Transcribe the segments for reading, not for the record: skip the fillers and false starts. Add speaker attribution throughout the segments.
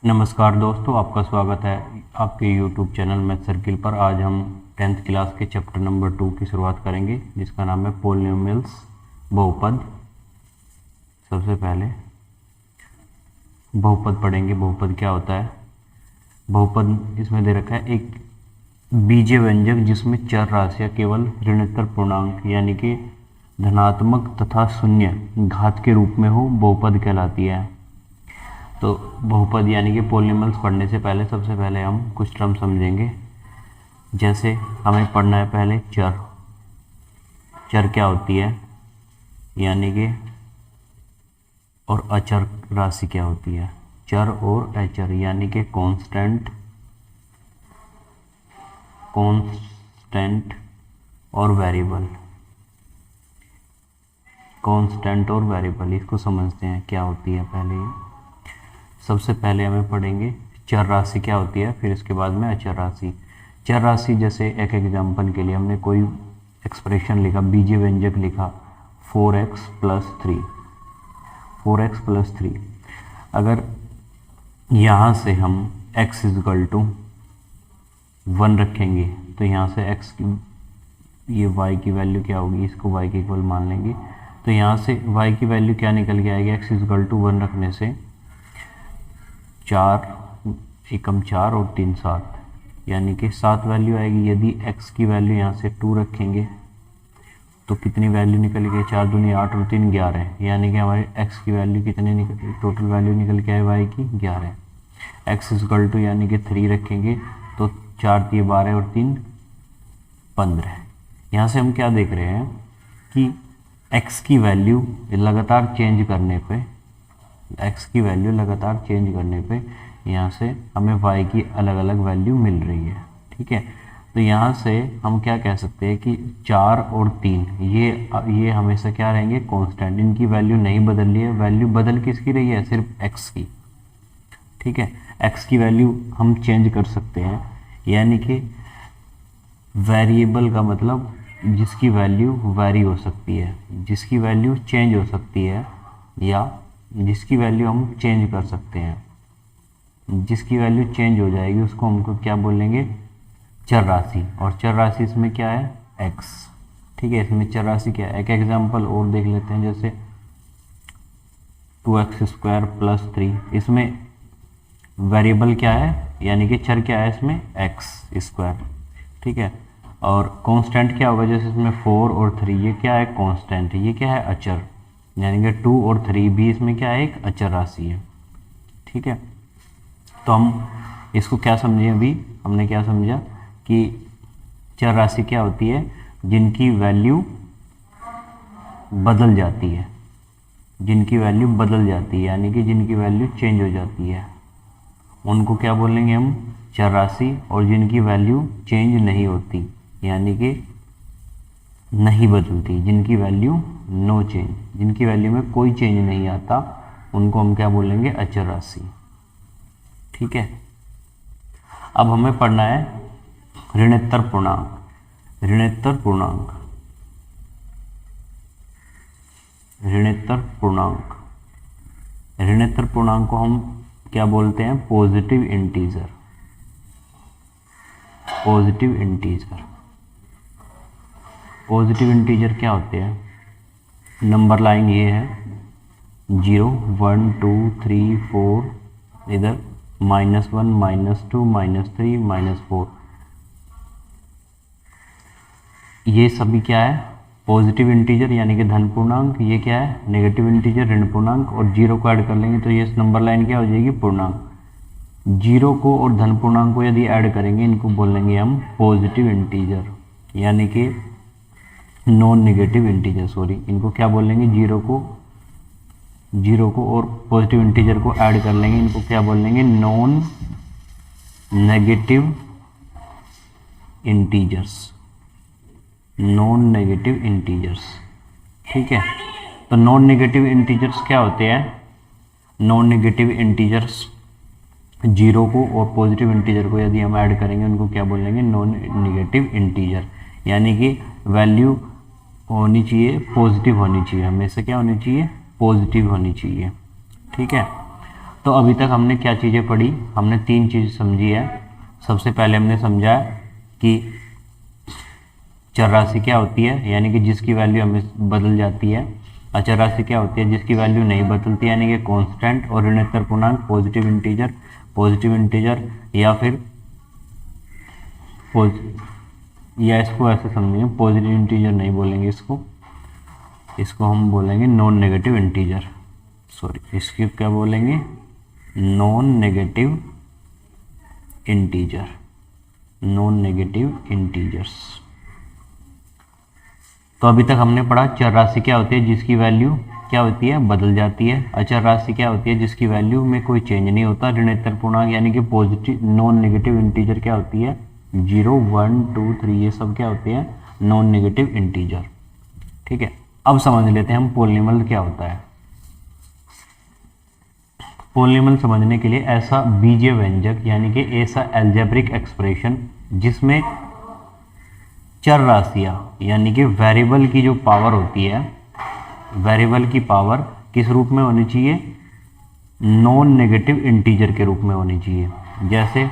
Speaker 1: नमस्कार दोस्तों, आपका स्वागत है आपके YouTube चैनल मैथ सर्किल पर। आज हम 10th क्लास के चैप्टर नंबर 2 की शुरुआत करेंगे, जिसका नाम है पॉलिनोमियल्स, बहुपद। सबसे पहले बहुपद पढ़ेंगे। बहुपद क्या होता है? बहुपद इसमें दे रखा है एक बीजीय व्यंजक जिसमें चर राशियाँ केवल ऋणोत्तर पूर्णांक यानी कि धनात्मक तथा शून्य घात के रूप में हो, बहुपद कहलाती है। तो बहुपद यानी कि पॉलिनोमियल्स पढ़ने से पहले सबसे पहले हम कुछ टर्म समझेंगे। जैसे हमें पढ़ना है पहले चर। चर क्या होती है यानी कि, और अचर राशि क्या होती है। चर और अचर यानी कि कांस्टेंट और वेरिएबल। कांस्टेंट और वेरिएबल, इसको समझते हैं क्या होती है। पहले सबसे पहले हमें पढ़ेंगे चर राशि क्या होती है, फिर इसके बाद में अचर राशि। चर राशि जैसे एक एग्जांपल के लिए हमने कोई एक्सप्रेशन लिखा, बीजीय व्यंजक लिखा 4x प्लस 3। अगर यहाँ से हम x = 1 रखेंगे तो यहाँ से x की ये y की वैल्यू क्या होगी, इसको y के इक्वल मान लेंगे। तो यहाँ से y की वैल्यू क्या निकल के आएगी, x = 1 रखने से 4 एकम 4 और 3 7, यानी कि 7 वैल्यू आएगी। यदि x की वैल्यू यहाँ से 2 रखेंगे तो कितनी वैल्यू निकल गई, 4 दूनी 8 और 3 11, यानी कि हमारे x की वैल्यू कितनी निकल, टोटल वैल्यू निकल के आए y की 11। x = यानी कि 3 रखेंगे तो 4 3 12 और 3 15। यहाँ से हम क्या देख रहे हैं कि x की वैल्यू लगातार चेंज करने पे, यहाँ से हमें y की अलग अलग वैल्यू मिल रही है। ठीक है, तो यहाँ से हम क्या कह सकते हैं कि 4 और 3 ये हमेशा क्या रहेंगे, कांस्टेंट। इनकी वैल्यू नहीं बदल रही है। वैल्यू बदल किसकी रही है, सिर्फ x की। ठीक है, x की वैल्यू हम चेंज कर सकते हैं, यानी कि वेरिएबल का मतलब जिसकी वैल्यू वेरी हो सकती है, जिसकी वैल्यू चेंज हो सकती है, या जिसकी वैल्यू हम चेंज कर सकते हैं। जिसकी वैल्यू चेंज हो जाएगी उसको हमको क्या बोलेंगे, चर राशि। और चर राशि इसमें क्या है, x। ठीक है, इसमें चर राशि क्या है, एक एग्जांपल और देख लेते हैं। जैसे 2x² + 3, इसमें वेरिएबल क्या है यानी कि चर क्या है इसमें, x²। ठीक है, और कांस्टेंट क्या होगा, जैसे इसमें 4 और 3 ये क्या है, कांस्टेंट। ये क्या है, अचर, यानी कि 2 और 3 भी इसमें क्या है, एक अचर राशि है। ठीक है, तो हम इसको क्या समझे, अभी हमने क्या समझा कि चर राशि क्या होती है, जिनकी वैल्यू बदल जाती है, यानी कि जिनकी वैल्यू चेंज हो जाती है, उनको क्या बोलेंगे हम, चर राशि। और जिनकी वैल्यू चेंज नहीं होती यानी कि नहीं बदलती, जिनकी वैल्यू नो चेंज, जिनकी वैल्यू में कोई चेंज नहीं आता, उनको हम क्या बोलेंगे, अचर राशि। ठीक है, अब हमें पढ़ना है ऋणोत्तर पूर्णांक। ऋणोत्तर पूर्णांक को हम क्या बोलते हैं, पॉजिटिव इंटीजर। पॉजिटिव इंटीजर क्या होते हैं, नंबर लाइन ये है 0 1 2 3 4, इधर -1 -2 -3 -4, ये सभी क्या है, पॉजिटिव इंटीजर यानी कि धन पूर्णांक। ये क्या है, नेगेटिव इंटीजर ऋण पूर्णांक। और 0 को ऐड कर लेंगे तो ये नंबर लाइन क्या हो जाएगी, पूर्णांक। 0 को और धन पूर्णांक को यदि ऐड करेंगे, इनको बोलेंगे हम पॉजिटिव इंटीजर, यानी कि नॉन नेगेटिव इंटीजर, सॉरी, इनको क्या बोलेंगे, 0 को और पॉजिटिव इंटीजर को ऐड कर लेंगे, इनको क्या बोलेंगे, नॉन नेगेटिव इंटीजर्स। ठीक है, तो नॉन नेगेटिव इंटीजर्स क्या होते हैं, नॉन नेगेटिव इंटीजर्स 0 को और पॉजिटिव इंटीजर को यदि हम ऐड करेंगे, उनको क्या बोलेंगे, नॉन नेगेटिव इंटीजर। यानी कि वैल्यू होनी चाहिए, पॉजिटिव होनी चाहिए, हमेशा क्या होनी चाहिए, पॉजिटिव होनी चाहिए। ठीक है, तो अभी तक हमने क्या चीज़ें पढ़ी, हमने 3 चीज़ समझी है। सबसे पहले हमने समझा कि चर राशि क्या होती है, यानी कि जिसकी वैल्यू हमें बदल जाती है। अचर राशि क्या होती है, जिसकी वैल्यू नहीं बदलती, यानी कि कांस्टेंट। और ऋणात्मक पूर्णांक पॉजिटिव इंटीजर या फिर या इसको ऐसे समझेंगे, पॉजिटिव इंटीजर नहीं बोलेंगे इसको हम बोलेंगे नॉन नेगेटिव इंटीजर। सॉरी, इसकी क्या बोलेंगे, नॉन नेगेटिव इंटीजर्स। तो अभी तक हमने पढ़ा चर राशि क्या होती है, जिसकी वैल्यू क्या होती है, बदल जाती है। अचर राशि क्या होती है, जिसकी वैल्यू में कोई चेंज नहीं होता। ऋणात्मक पूर्णांक यानी कि पॉजिटिव नॉन नेगेटिव इंटीजर क्या होती है, 0 1 2 3 ये सब क्या होते हैं, नॉन नेगेटिव इंटीजर। ठीक है, अब समझ लेते हैं हम पॉलिनॉमियल क्या होता है। पॉलिनॉमियल समझने के लिए ऐसा बीजीय व्यंजक यानी कि ऐसा अलजेब्रिक एक्सप्रेशन जिसमें चर राशियाँ यानी कि वेरिएबल की जो पावर होती है, वेरिएबल की पावर किस रूप में होनी चाहिए, नॉन नेगेटिव इंटीजर के रूप में होनी चाहिए। जैसे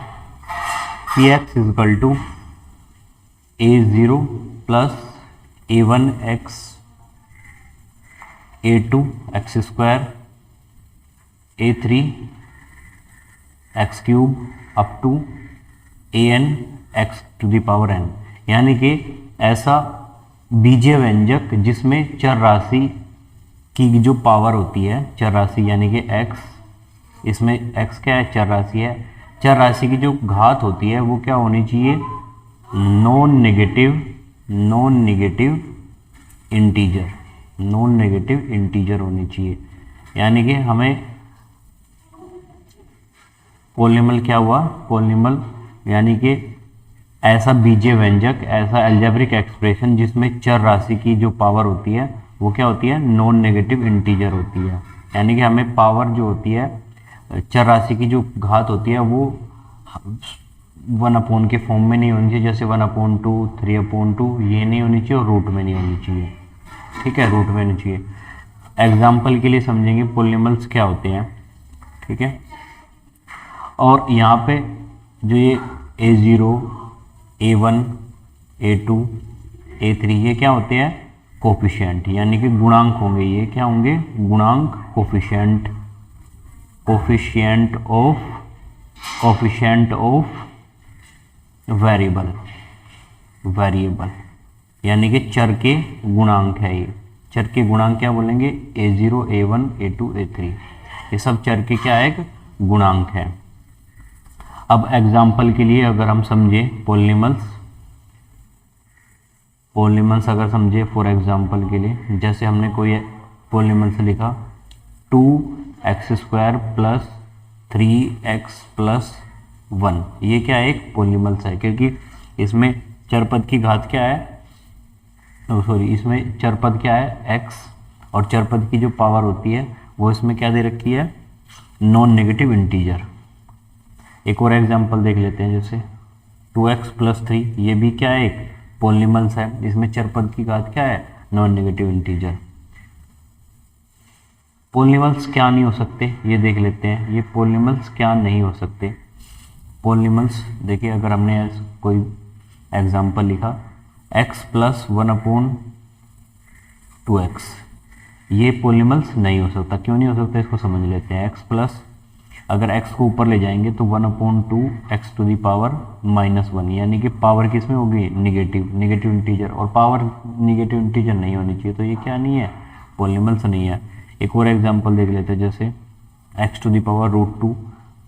Speaker 1: px is equal to a0 plus a1x a2 x square a3 x cube up to an x to the power n, यानी कि ऐसा बीजीय व्यंजक जिसमें चर राशि की जो पावर होती है, चर राशि यानी कि x, इसमें x क्या है, चर राशि है। चर राशि की जो घात होती है वो क्या होनी चाहिए, नॉन नेगेटिव इंटीजर होनी चाहिए। यानी कि हमें पॉलिनॉमियल क्या हुआ, पॉलिनॉमियल यानी कि ऐसा बीजीय व्यंजक, ऐसा अलजेब्रिक एक्सप्रेशन जिसमें चर राशि की जो पावर होती है वो क्या होती है, नॉन नेगेटिव इंटीजर होती है। यानी कि हमें पावर जो होती है, चर राशि की जो घात होती है वो 1/, के फॉर्म में नहीं होनी चाहिए, जैसे 1/2 3/2 ये नहीं होनी चाहिए और रूट में नहीं होनी चाहिए। ठीक है, रूट में नहीं चाहिए। एग्जाम्पल के लिए समझेंगे पॉलिनॉमियल्स क्या होते हैं। ठीक है, और यहाँ पे जो ये a0 a1 a2 a3 ये क्या होते हैं, कोफिशिएंट यानी कि गुणांक होंगे। ये क्या होंगे, गुणांक, कोफिशिएंट ऑफ वेरिएबल यानी कि चर के गुणांक है। ये चर के गुणांक क्या बोलेंगे, a0 a1 a2 a3 ये सब चर के क्या एक गुणांक है। अब एग्जाम्पल के लिए अगर हम समझे पॉलिनॉमियल्स अगर समझे, फॉर एग्जाम्पल के लिए जैसे हमने कोई पॉलिनॉमियल से लिखा 2x square plus 3x plus 1, ये क्या एक पॉलिनॉमियल है क्योंकि इसमें चरपद की घात क्या है, इसमें चरपद क्या है x, और चरपद की जो पावर होती है वो इसमें क्या दे रखी है, नॉन नेगेटिव इंटीजर। एक और एग्जांपल देख लेते हैं, जैसे 2x प्लस 3 ये भी क्या है, एक पॉलिनॉमियल है, इसमें चरपद की घात क्या है, नॉन नेगेटिव इंटीजर। पॉलिनॉमियल्स क्या नहीं हो सकते ये देख लेते हैं, ये पॉलिनॉमियल्स क्या नहीं हो सकते। पॉलिनॉमियल्स देखिए, अगर हमने कोई एग्जांपल लिखा x प्लस 1/2x, ये पॉलिनॉमियल्स नहीं हो सकता। क्यों नहीं हो सकता, इसको समझ लेते हैं। x प्लस, अगर x को ऊपर ले जाएंगे तो 1/2x टू दी पावर -1, यानी कि पावर किस में होगी, नेगेटिव इंटीजर, और पावर नेगेटिव इंटीजर नहीं होनी चाहिए, तो ये क्या नहीं है, पॉलिनॉमियल्स नहीं है। एक और एग्जांपल देख लेते हैं, जैसे x to the power √2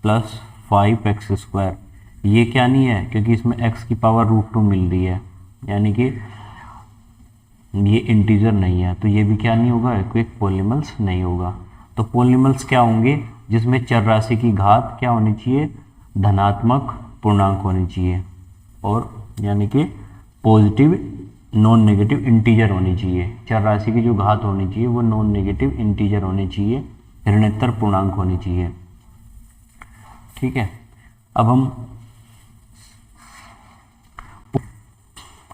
Speaker 1: plus 5x square, ये क्या नहीं है क्योंकि इसमें x की पावर √2 मिल रही है, यानी कि ये इंटीजर नहीं है, तो ये भी क्या नहीं होगा, क्विक पॉलिनॉमियल्स नहीं होगा। तो पॉलिनॉमियल्स क्या होंगे, जिसमें चर राशि की घात क्या होनी चाहिए, धनात्मक पूर्णांक होनी चाहिए, और यानी कि पॉजिटिव नॉन नेगेटिव इंटीजर होनी चाहिए। चर राशि की जो घात होनी चाहिए वो नॉन नेगेटिव इंटीजर होनी चाहिए, ऋणात्मक पूर्णांक होनी चाहिए। ठीक है, अब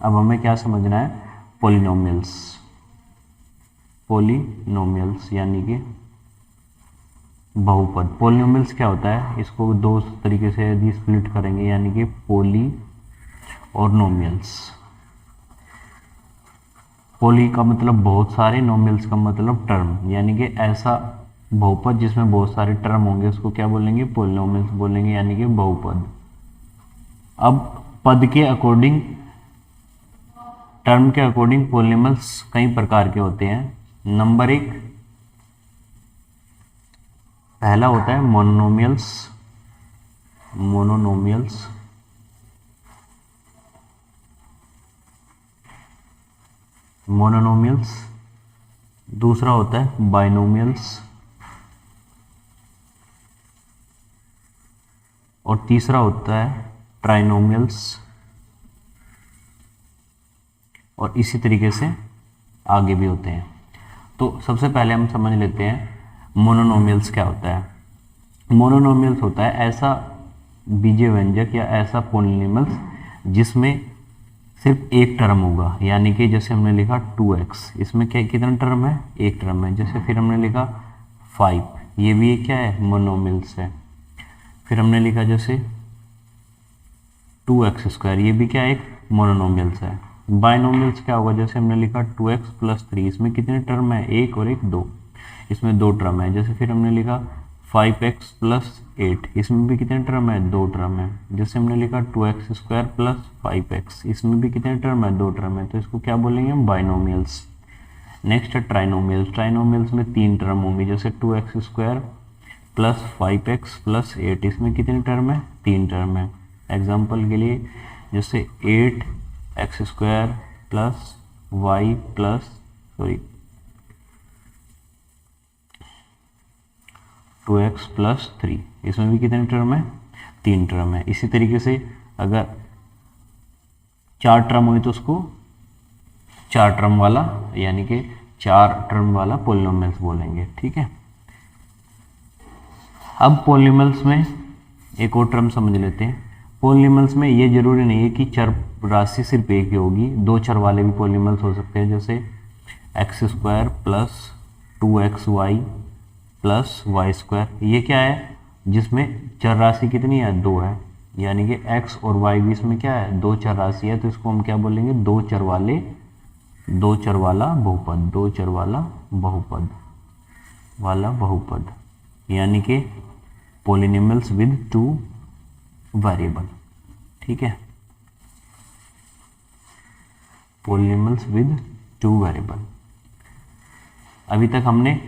Speaker 1: हमें क्या समझना है, पॉलिनॉमियल्स यानी कि बहुपद। पॉलिनोमियल्स क्या होता है, इसको दो तरीके से यदि स्प्लिट करेंगे, यानी कि पोली और नोमियल्स। पोली का मतलब बहुत सारे, नोमियल्स का मतलब टर्म, यानी कि ऐसा बहुपद जिसमें बहुत सारे टर्म होंगे उसको क्या बोलेंगे, पॉलिनोमियल्स बोलेंगे, यानी कि बहुपद। अब पद के अकॉर्डिंग, टर्म के अकॉर्डिंग पॉलिनोमियल्स कई प्रकार के होते हैं। नंबर एक, पहला होता है मोनोनोमियल्स। मोनोनोमियल्स मोनोनोमियल्स। दूसरा होता है बाइनोमियल्स। और तीसरा होता है ट्राइनोमियल्स। और इसी तरीके से आगे भी होते हैं। तो सबसे पहले हम समझ लेते हैं मोनोनोमियल्स क्या होता है। मोनोनोमियल्स होता है ऐसा बीजीय व्यंजक या ऐसा पॉलिनोमियल्स जिसमें सिर्फ एक टर्म होगा, यानी कि जैसे हमने लिखा 2x, इसमें क्या कितना टर्म है, एक टर्म है। जैसे फिर हमने लिखा 5, ये भी एक क्या है, मोनोमियल्स है। फिर हमने लिखा जैसे 2x², ये भी क्या एक मोनोनोमियल्स है। बाइनोमियल्स क्या होगा, जैसे हमने लिखा 2x + 3, इसमें कितने टर्म है, एक और एक दो, इसमें दो टर्म है। जैसे फिर हमने लिखा 5x + 8, इसमें भी कितने टर्म है, दो टर्म है। जैसे हमने लिखा 2x² + 5x, इसमें भी कितने टर्म है, दो टर्म है। तो इसको क्या बोलेंगे हम, बाइनोमियल्स। नेक्स्ट है ट्राइनोमियल्स। ट्राइनोमियल्स में तीन टर्म होंगे, जैसे 2x² + 5x + 8, इसमें कितने टर्म है, तीन टर्म है। एग्जाम्पल के लिए जैसे 8x² + y + 2x + 3, इसमें भी कितने टर्म है, तीन टर्म है। इसी तरीके से अगर चार टर्म हुई तो उसको चार टर्म वाला, यानी कि चार टर्म वाला पॉलिनोमियल्स बोलेंगे। ठीक है, अब पॉलिनोमियल्स में एक और टर्म समझ लेते हैं। पॉलिनोमियल्स में ये जरूरी नहीं है कि चर राशि सिर्फ एक ही होगी, दो चर वाले भी पॉलिनोमियल्स हो सकते हैं। जैसे x² + 2xy + y², ये क्या है, जिसमें चर राशि कितनी है, दो है, यानी कि x और y भी इसमें क्या है, दो चर राशि है। तो इसको हम क्या बोलेंगे, दो चर वाला बहुपद, दो चर वाला बहुपद, यानी कि पॉलिनोमियल्स विद टू वेरिएबल। ठीक है, पॉलिनोमियल्स विद टू वेरिएबल। अभी तक हमने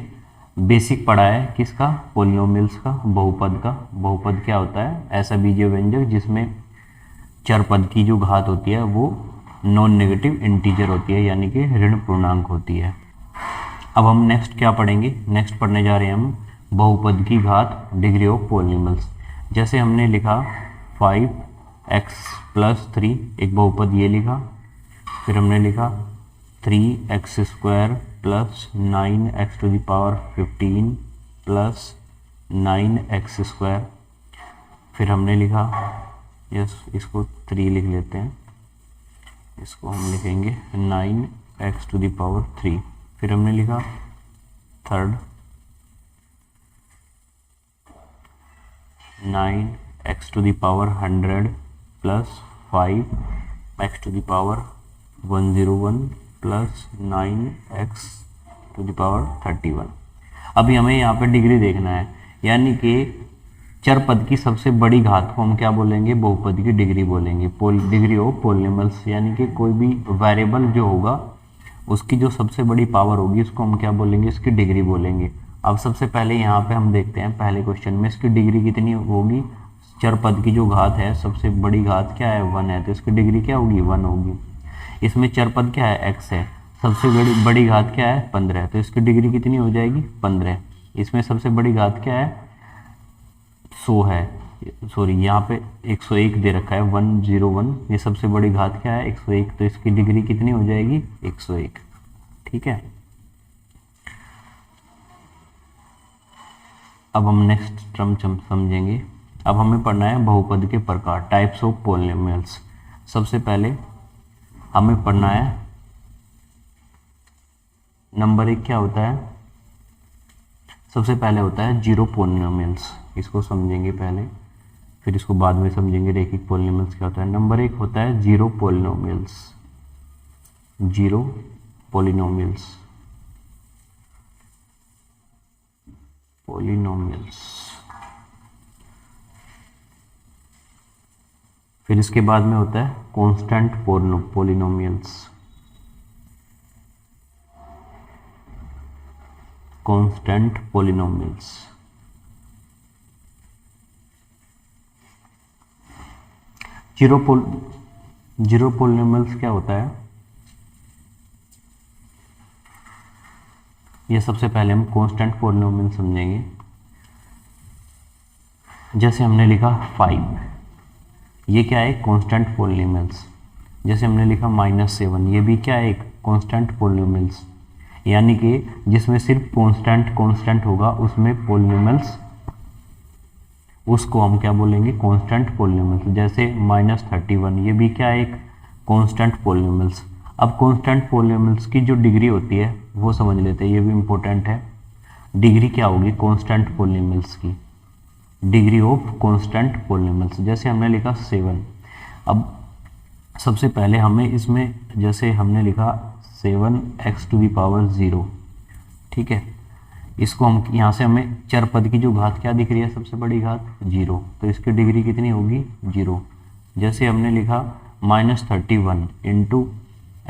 Speaker 1: बेसिक पढ़ा है किसका, पॉलिनोमियल्स का, बहुपद का। बहुपद क्या होता है, ऐसा बीजीय व्यंजक जिसमें चर पद की जो घात होती है वो नॉन नेगेटिव इंटीजर होती है, यानी कि ऋण पूर्णांक होती है। अब हम नेक्स्ट क्या पढ़ेंगे, नेक्स्ट पढ़ने जा रहे हैं हम बहुपद की घात, डिग्री ऑफ पॉलिनोमियल्स। जैसे हमने लिखा 5x + 3, एक बहुपद ये लिखा। फिर हमने लिखा 3x² + 9x⁻15 + 9x²। फिर हमने लिखा, इसको 3 लिख लेते हैं, इसको हम लिखेंगे 9x⁻3। फिर हमने लिखा थर्ड 9x⁻100 + 5x⁻101 + 9x⁻31। अभी हमें यहाँ पे डिग्री देखना है, यानी कि चर पद की सबसे बड़ी घात को हम क्या बोलेंगे, बहुपद की डिग्री बोलेंगे, डिग्री ऑफ पॉलिनोमियल्स। यानी कि कोई भी वेरिएबल जो होगा उसकी जो सबसे बड़ी पावर होगी उसको हम क्या बोलेंगे, इसकी डिग्री बोलेंगे। अब सबसे पहले यहाँ पे हम देखते हैं पहले क्वेश्चन में इसकी डिग्री कितनी होगी। चर पद की जो घात है, सबसे बड़ी घात क्या है, 1 है, तो इसकी डिग्री क्या होगी, 1 होगी। इसमें चर पद क्या है, x है, सबसे बड़ी घात क्या है, 15, तो इसकी डिग्री कितनी हो जाएगी, 15। इसमें सबसे बड़ी घात क्या है, 100 है, सॉरी यहाँ पे 101 दे रखा है, 101, ये सबसे बड़ी घात क्या है, 101, तो इसकी डिग्री कितनी हो जाएगी, 101। ठीक है, अब हम नेक्स्ट टर्म समझेंगे। अब हमें पढ़ना है बहुपद के प्रकार, टाइप्स ऑफ पॉलिनोमियल्स। सबसे पहले हमें पढ़ना है नंबर 1 क्या होता है, सबसे पहले होता है जीरो पोलिनोमियल्स, इसको समझेंगे पहले, फिर इसको बाद में समझेंगे रैखिक पोलिनोमियल्स क्या होता है। नंबर एक होता है zero polynomials, zero polynomials, polynomials. फिर इसके बाद में होता है constant polynomials, constant polynomials. Zero polynomials क्या होता है, ये सबसे पहले हम कांस्टेंट पोलिनोमियल समझेंगे। जैसे हमने लिखा 5, ये क्या है, कांस्टेंट पोलिनोमियल्स। जैसे हमने लिखा -7, ये भी क्या है, एक कांस्टेंट पोलिनोमियल्स, यानी कि जिसमें सिर्फ कांस्टेंट होगा उसमें पोलिनोमियल्स, उसको हम क्या बोलेंगे, कांस्टेंट पोलिनोमियल्स। जैसे -31, ये भी क्या है, एक कांस्टेंट पोलिनोमियल्स। अब कांस्टेंट पोलिनोमियल्स की जो डिग्री होती है वो समझ लेते हैं, ये भी इंपॉर्टेंट है। डिग्री क्या होगी कांस्टेंट पोलिनोमियल्स की, डिग्री ऑफ कांस्टेंट पोलिनोमियल्स। जैसे हमने लिखा 7, अब सबसे पहले हमें इसमें, जैसे हमने लिखा 7x⁻0, ठीक है, इसको हम यहाँ से हमें चर पद की जो घात क्या दिख रही है, सबसे बड़ी घात 0, तो इसकी डिग्री कितनी होगी, 0। जैसे हमने लिखा -31 इंटू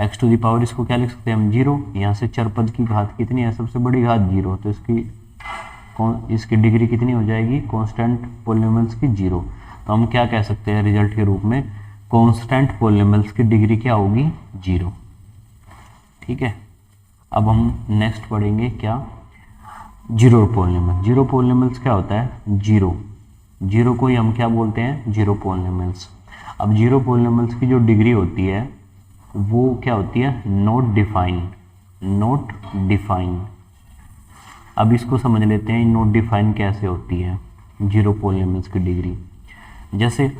Speaker 1: x⁻, इसको क्या लिख सकते हैं हम, 0। यहाँ से चर पद की घात कितनी है, सबसे बड़ी घात 0, तो इसकी डिग्री कितनी हो जाएगी कांस्टेंट पोलिनोमियल्स की, 0। तो हम क्या कह सकते हैं रिजल्ट के रूप में, कांस्टेंट पोलिनोमियल्स की डिग्री क्या होगी, 0। ठीक है, अब हम नेक्स्ट पढ़ेंगे क्या, जीरो पोलिनोमियल। जीरो पोलिनोमियल्स क्या होता है, जीरो को ही हम क्या बोलते हैं, जीरो पोलिनोमियल्स। अब जीरो पोलिनोमियल्स की जो डिग्री होती है वो क्या होती है, नॉट डिफाइन। अब इसको समझ लेते हैं नॉट डिफाइन कैसे होती है जीरो पोलिनोमियल्स की डिग्री। जैसे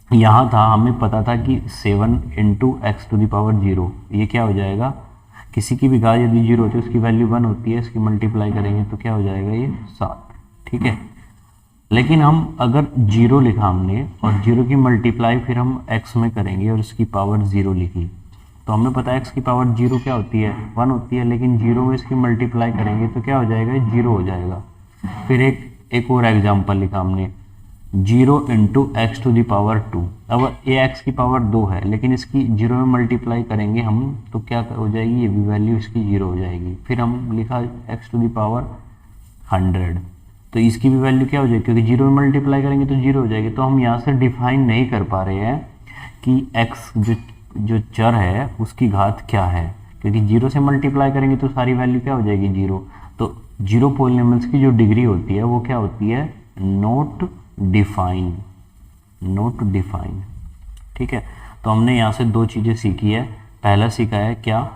Speaker 1: यहाँ था, हमें पता था कि 7 × x⁻0, ये क्या हो जाएगा, किसी की भी घात यदि 0 होती है उसकी वैल्यू 1 होती है, इसकी मल्टीप्लाई करेंगे तो क्या हो जाएगा, ये 7। ठीक है, लेकिन हम अगर 0 लिखा हमने और 0 की मल्टीप्लाई फिर हम x में करेंगे और इसकी पावर 0 लिखी, तो हमें पता है x की पावर 0 क्या होती है, 1 होती है, लेकिन 0 में इसकी मल्टीप्लाई करेंगे तो क्या हो जाएगा, 0 हो जाएगा। फिर एक और एग्जाम्पल लिखा हमने, 0 × x⁻2। अब ये x की पावर 2 है, लेकिन इसकी 0 में मल्टीप्लाई करेंगे हम तो क्या हो जाएगी, ये भी वैल्यू इसकी 0 हो जाएगी। फिर हम लिखा x⁻100, तो इसकी भी वैल्यू क्या हो जाएगी, क्योंकि 0 में मल्टीप्लाई करेंगे तो 0 हो जाएगी। तो हम यहाँ से डिफाइन नहीं कर पा रहे हैं कि x जो चर है उसकी घात क्या है, क्योंकि 0 से मल्टीप्लाई करेंगे तो सारी वैल्यू क्या हो जाएगी, 0। तो जीरो पोलिनोमियल्स की जो डिग्री होती है वो क्या होती है, नॉट डिफाइन। ठीक है, तो हमने यहाँ से 2 चीज़ें सीखी है। पहला सीखा है क्या,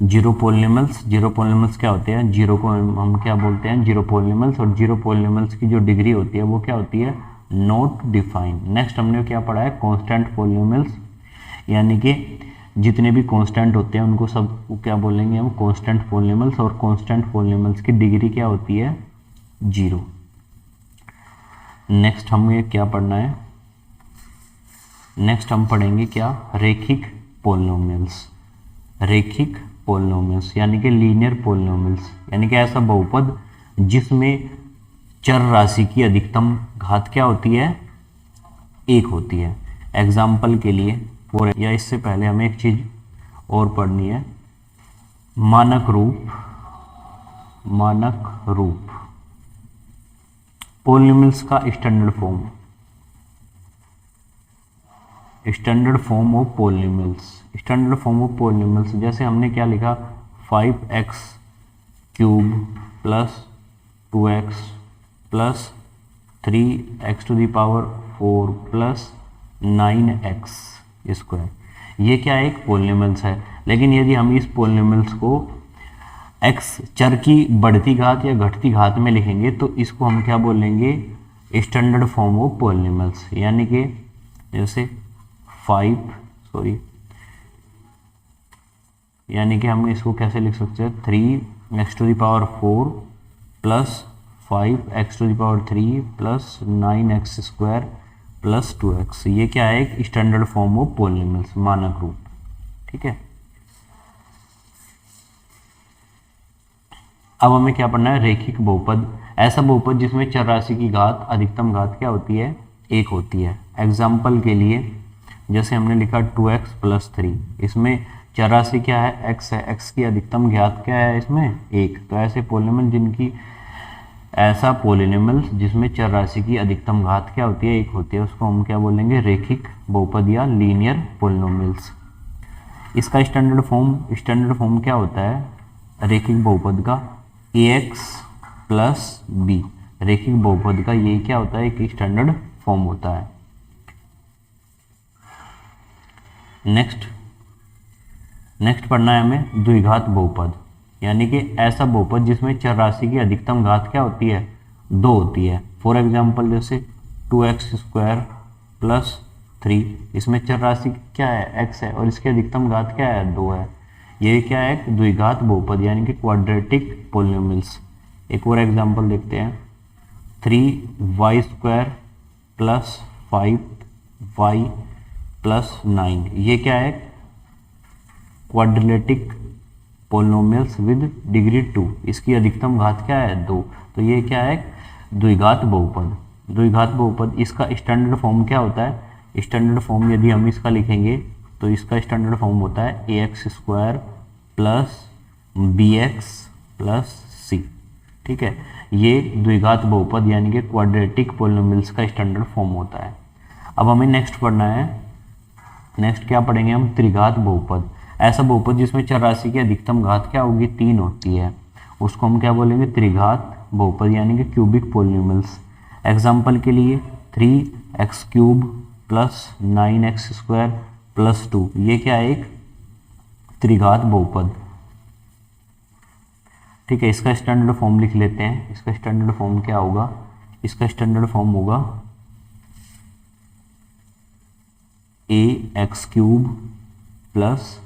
Speaker 1: जीरो पोलिनोमियल्स क्या होते हैं, जीरो को हम क्या बोलते हैं, जीरो पोलिनोमियल्स, और जीरो पोलिनोमियल्स की जो डिग्री होती है वो क्या होती है, नॉट डिफाइन। नेक्स्ट हमने क्या पढ़ा है, कांस्टेंट पोलिनोमियल्स, यानी कि जितने भी कांस्टेंट होते हैं उनको सब क्या बोलेंगे हम, कांस्टेंट पोलिनोमियल्स, और कांस्टेंट पोलिनोमियल्स की डिग्री क्या होती है, 0। नेक्स्ट हमें क्या पढ़ना है, नेक्स्ट हम पढ़ेंगे क्या, रैखिक पोलिनोमियल्स, यानी कि लीनियर पोलिनोमियल्स, यानी कि ऐसा बहुपद जिसमें चर राशि की अधिकतम घात क्या होती है, 1 होती है। एग्जाम्पल के लिए, और या इससे पहले हमें एक चीज और पढ़नी है, मानक रूप पोलिनोमियल्स का स्टैंडर्ड फॉर्म ऑफ पोलिनोमियल्स। जैसे हमने क्या लिखा, 5x³ + 2x + 3x⁴ + 9x², ये क्या एक पोलिनोमियल्स है। लेकिन यदि हम इस पोलिनोमियल्स को x चर की बढ़ती घात या घटती घात में लिखेंगे तो इसको हम क्या बोलेंगे, स्टैंडर्ड फॉर्म ऑफ पोलिनोमियल्स। यानी कि जैसे यानी कि हम इसको कैसे लिख सकते हैं, 3x⁴ plus 5x⁻³ plus 9x² plus 2x। ये क्या है, एक स्टैंडर्ड फॉर्म ऑफ पॉलिनॉमियल्स, मानक रूप। ठीक है, अब हमें क्या पढ़ना है, रेखिक बहुपद। ऐसा बहुपद जिसमें चर राशि की घात अधिकतम घात क्या होती है, 1 होती है। एग्जाम्पल के लिए जैसे हमने लिखा 2x + 3, इसमें चर राशि क्या है, x है, x की अधिकतम घात क्या है इसमें, 1। तो ऐसे पॉलिनॉमियल जिनकी, ऐसा पॉलिनॉमियल जिसमें चर राशि की अधिकतम घात क्या होती है, 1 होती है, उसको हम क्या बोलेंगे, रेखिक बहुपद या लीनियर पॉलिनॉमियल्स। इसका स्टैंडर्ड फॉर्म क्या होता है रेखिक बहुपद का, ax + b। रेखिक बहुपद का ये क्या होता है, एक स्टैंडर्ड फॉर्म होता है। नेक्स्ट पढ़ना है हमें द्विघात बहुपद, यानी कि ऐसा बहुपद जिसमें चर राशि की अधिकतम घात क्या होती है, 2 होती है। फॉर एग्जांपल जैसे 2x² + 3, इसमें चर राशि क्या है, x है, और इसकी अधिकतम घात क्या है, 2 है। ये क्या है, द्विघात बहुपद यानी कि क्वाड्रेटिक पॉलिनॉमियल्स। एक और एग्जांपल देखते हैं, 3y² + 5y + 9, ये क्या है, क्वाड्रेटिक पॉलिनॉमियल्स विद डिग्री 2, इसकी अधिकतम घात क्या है, 2। तो ये क्या है, द्विघात बहुपद। द्विघात बहुपद, इसका स्टैंडर्ड फॉर्म क्या होता है, स्टैंडर्ड फॉर्म यदि हम इसका लिखेंगे तो इसका स्टैंडर्ड फॉर्म होता है ax² + bx + c। ठीक है, ये द्विघात बहुपद यानी कि क्वाड्रेटिक पॉलिनॉमियल्स का स्टैंडर्ड फॉर्म होता है। अब हमें नेक्स्ट पढ़ना है, नेक्स्ट क्या पढ़ेंगे हम, त्रिघात बहुपद। ऐसा बहुपद जिसमें चर राशि की अधिकतम घात क्या होगी, 3 होती है, उसको हम क्या बोलेंगे, त्रिघात बहुपद यानी कि क्यूबिक पॉलिनॉमियल्स। एग्जाम्पल के लिए 3x³ + 9x² + 2, ये क्या है, एक त्रिघात बहुपद। ठीक है, इसका स्टैंडर्ड फॉर्म लिख लेते हैं। इसका स्टैंडर्ड फॉर्म क्या होगा, इसका स्टैंडर्ड फॉर्म होगा ax³ +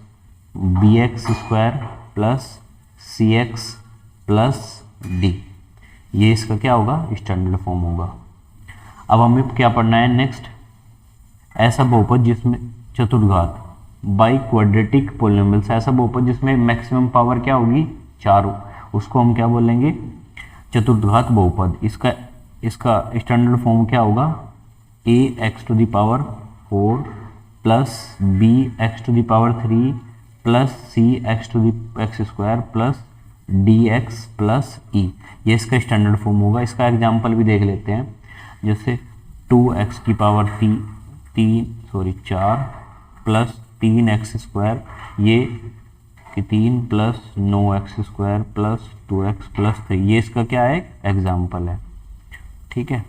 Speaker 1: bx² + cx + d। ये इसका क्या होगा, स्टैंडर्ड फॉर्म होगा। अब हमें क्या पढ़ना है नेक्स्ट, ऐसा बहुपद जिसमें चतुर्घात बाई क्वाड्रेटिक पॉलिनॉमियल्स। ऐसा बहुपद जिसमें मैक्सिमम पावर क्या होगी, 4 हो, उसको हम क्या बोलेंगे, चतुर्घात बहुपद। इसका स्टैंडर्ड फॉर्म क्या होगा, ax⁴ + bx⁴ + cx² + dx + e। ये इसका स्टैंडर्ड फॉर्म होगा। इसका एग्जाम्पल भी देख लेते हैं, जैसे 2x⁻³ 4 + 3x², ये कि 3 + 9x² + 2x + 3, ये इसका क्या है, एग्जाम्पल है। ठीक है,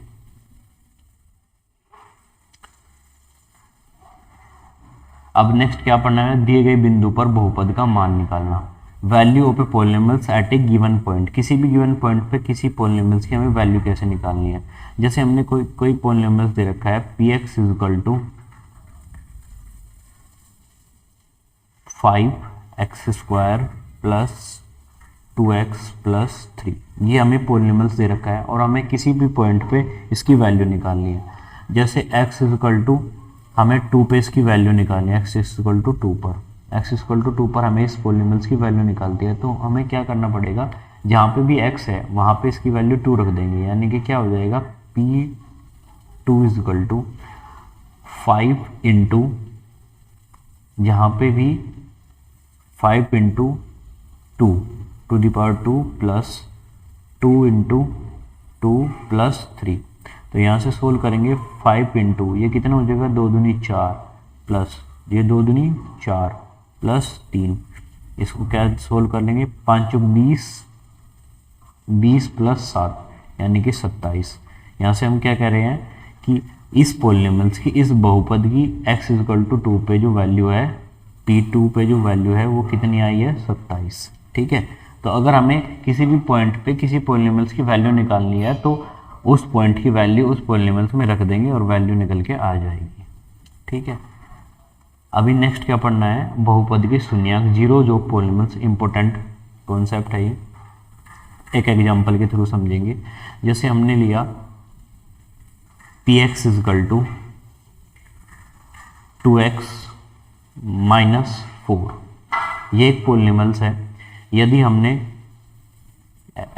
Speaker 1: अब नेक्स्ट क्या पढ़ना है, दिए गए बिंदु पर बहुपद का मान निकालना। Value of a polynomials at a given point, किसी भी गिवन पॉइंट पे किसी पॉलिनॉमियल्स की हमें वैल्यू कैसे निकालनी है। जैसे हमने कोई पॉलिनॉमियल्स दे रखा है, px = 5x² + 2x + 3, ये हमें पॉलिनॉमियल्स दे रखा है और हमें किसी भी पॉइंट पे इसकी वैल्यू निकालनी है। जैसे x = हमें 2 पे इसकी वैल्यू निकालनी है, x = 2 पर, x = 2 पर हमें इस पॉलिनॉमियल्स की वैल्यू निकालती है। तो हमें क्या करना पड़ेगा, जहाँ पे भी x है वहाँ पे इसकी वैल्यू 2 रख देंगे, यानी कि क्या हो जाएगा, p2 = 5 × यहाँ पे भी 5 × 2 to the power 2 + 2 × 2 + 3। तो यहाँ से सोल्व करेंगे, 5 × ये कितना हो जाएगा, 2 दूनी 4 प्लस ये 2 दूनी 4 + 3, इसको क्या सोल्व कर लेंगे, 5 × 20, 20 + 7 यानी कि 27। यहाँ से हम क्या कह रहे हैं कि इस पॉलिनॉमियल्स की, इस बहुपद की x = 2 पे जो वैल्यू है, p2 पे जो वैल्यू है वो कितनी आई है, 27। ठीक है, तो अगर हमें किसी भी पॉइंट पे किसी पॉलिनॉमियल्स की वैल्यू निकालनी है तो उस पॉइंट की वैल्यू उस पॉलिनॉमियल्स में रख देंगे और वैल्यू निकल के आ जाएगी। ठीक है, अभी नेक्स्ट क्या पढ़ना है, बहुपद के शून्यक, zeros of polynomials. Important concept है ये। एक एग्जांपल के थ्रू समझेंगे। जैसे हमने लिया px is equal to 2x minus 4, ये एक पॉलिनॉमियल्स है। यदि हमने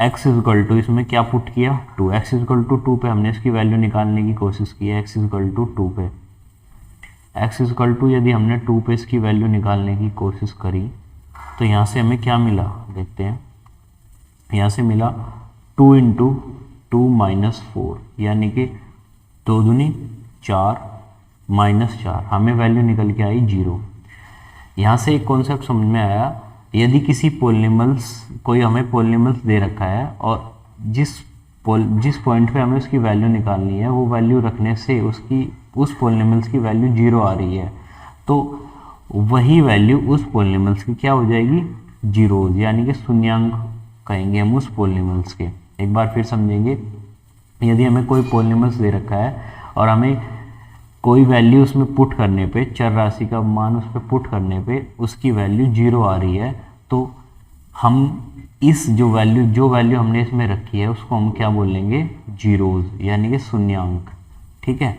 Speaker 1: x इजकल टू इसमें क्या पुट किया 2, x इजकल टू 2 पे हमने इसकी वैल्यू निकालने की कोशिश की है, x इजकल टू 2 पे, x इजकल टू यदि हमने 2 पे इसकी वैल्यू निकालने की कोशिश करी तो यहाँ से हमें क्या मिला देखते हैं। यहाँ से मिला 2 इंटू 2 माइनस 4, यानी कि 2 दूनी 4 माइनस 4, हमें वैल्यू निकल के आई 0। यहाँ से एक कॉन्सेप्ट समझ में आया, यदि किसी पॉलिनॉमियल्स कोई हमें पॉलिनॉमियल्स दे रखा है और जिस पॉइंट पे हमें उसकी वैल्यू निकालनी है वो वैल्यू रखने से उस पॉलिनॉमियल्स की वैल्यू 0 आ रही है, तो वही वैल्यू उस पॉलिनॉमियल्स की क्या हो जाएगी, जीरोज, यानी कि शून्यांक कहेंगे हम उस पॉलिनॉमियल्स के। एक बार फिर समझेंगे, यदि हमें कोई पॉलिनॉमियल्स दे रखा है और हमें कोई वैल्यू उसमें पुट करने पे, चर राशि का मान उस पर पुट करने पे उसकी वैल्यू 0 आ रही है, तो हम इस जो वैल्यू हमने इसमें रखी है उसको हम क्या बोलेंगे, जीरोज, यानी कि शून्यांक। ठीक है,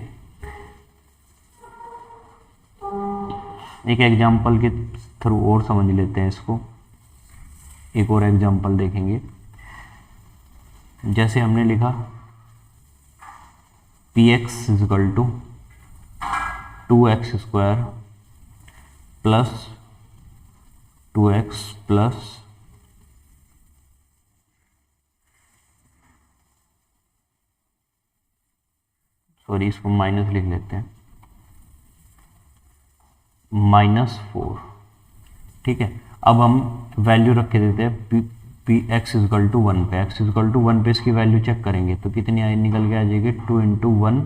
Speaker 1: एक एग्जांपल के थ्रू और समझ लेते हैं इसको, एक और एग्जांपल देखेंगे। जैसे हमने लिखा px is equal to 2x square plus 2x plus इसको माइनस लिख लेते हैं, -4। ठीक है, अब हम वैल्यू रख के देते हैं x इजकल टू 1 पे, x इजकल टू 1 पे इसकी वैल्यू चेक करेंगे तो कितनी आई, निकल के आ जाएगी 2 into 1